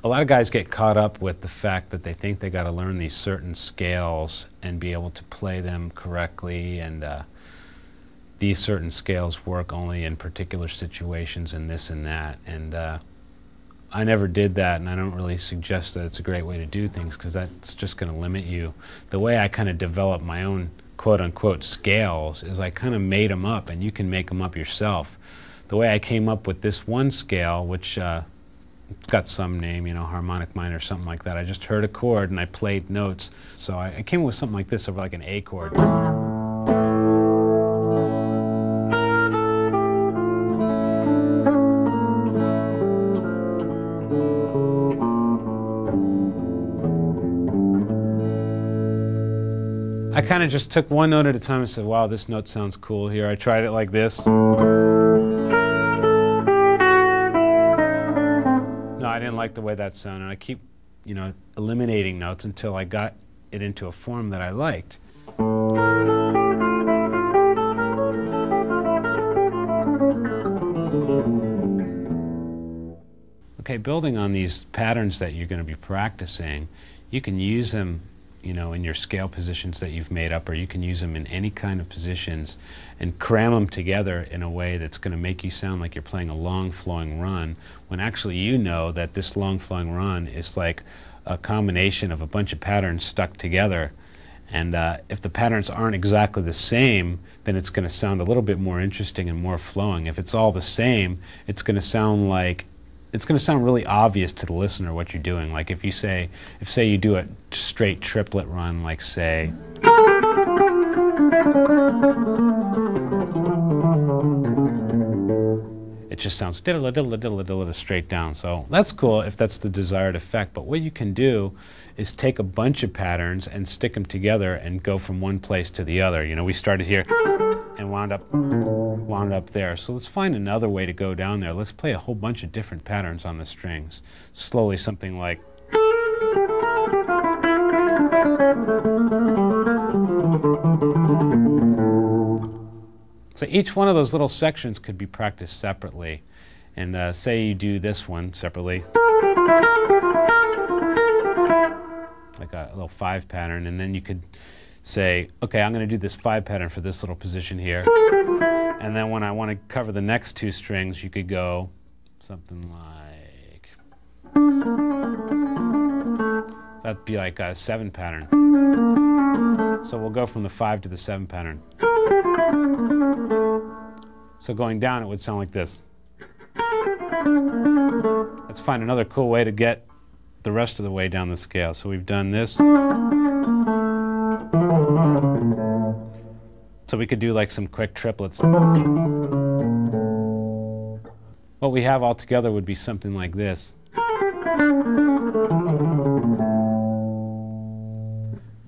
A lot of guys get caught up with the fact that they think they got to learn these certain scales and be able to play them correctly, and these certain scales work only in particular situations and this and that. And I never did that, and I don't really suggest that it's a great way to do things, because that's just going to limit you. The way I kind of developed my own quote-unquote scales is I kind of made them up, and you can make them up yourself. The way I came up with this one scale, which got some name, you know, harmonic minor or something like that. I just heard a chord and I played notes. So I came up with something like this, over like an A chord. I kind of just took one note at a time and said, wow, this note sounds cool here. I tried it like this. I didn't like the way that sounded. I keep, you know, eliminating notes until I got it into a form that I liked. Okay, building on these patterns that you're going to be practicing, you can use them, you know, in your scale positions that you've made up, or you can use them in any kind of positions and cram them together in a way that's going to make you sound like you're playing a long flowing run, when actually you know that this long flowing run is like a combination of a bunch of patterns stuck together. And if the patterns aren't exactly the same, then it's going to sound a little bit more interesting and more flowing. If it's all the same, it's going to sound like, it's going to sound really obvious to the listener what you're doing. Like if you say, if say you do a straight triplet run, like say, it just sounds diddle diddle diddle diddle straight down. So that's cool if that's the desired effect. But what you can do is take a bunch of patterns and stick them together and go from one place to the other. You know, we started here and wound up there. So let's find another way to go down there. Let's play a whole bunch of different patterns on the strings. Slowly, something like. So each one of those little sections could be practiced separately. And say you do this one separately, like a little 5 pattern, and then you could say, okay, I'm going to do this 5 pattern for this little position here. And then when I want to cover the next 2 strings, you could go something like, that'd be like a 7 pattern. So we'll go from the 5 to the 7 pattern. So going down, it would sound like this. Let's find another cool way to get the rest of the way down the scale. So we've done this. So we could do like some quick triplets. What we have all together would be something like this.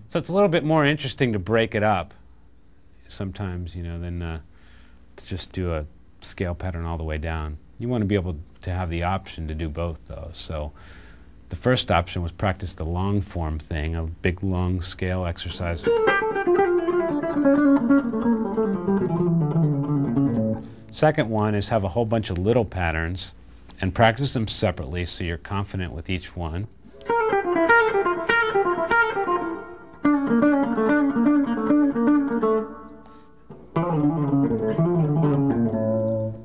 So it's a little bit more interesting to break it up sometimes, you know, than to just do a scale pattern all the way down. You want to be able to have the option to do both, though. So the first option was practice the long form thing, a big long scale exercise. Second one is have a whole bunch of little patterns and practice them separately so you're confident with each one.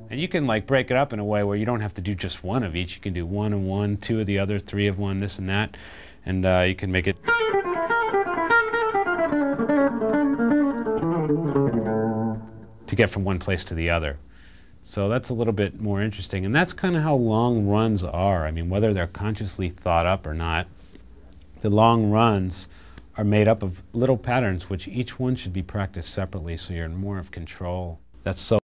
And you can like break it up in a way where you don't have to do just one of each. You can do 1 and 1, 2 of the other, 3 of one, this and that. And you can make it to get from one place to the other. So that's a little bit more interesting. And that's kind of how long runs are. I mean, whether they're consciously thought up or not, the long runs are made up of little patterns, which each one should be practiced separately so you're in more of control. That's so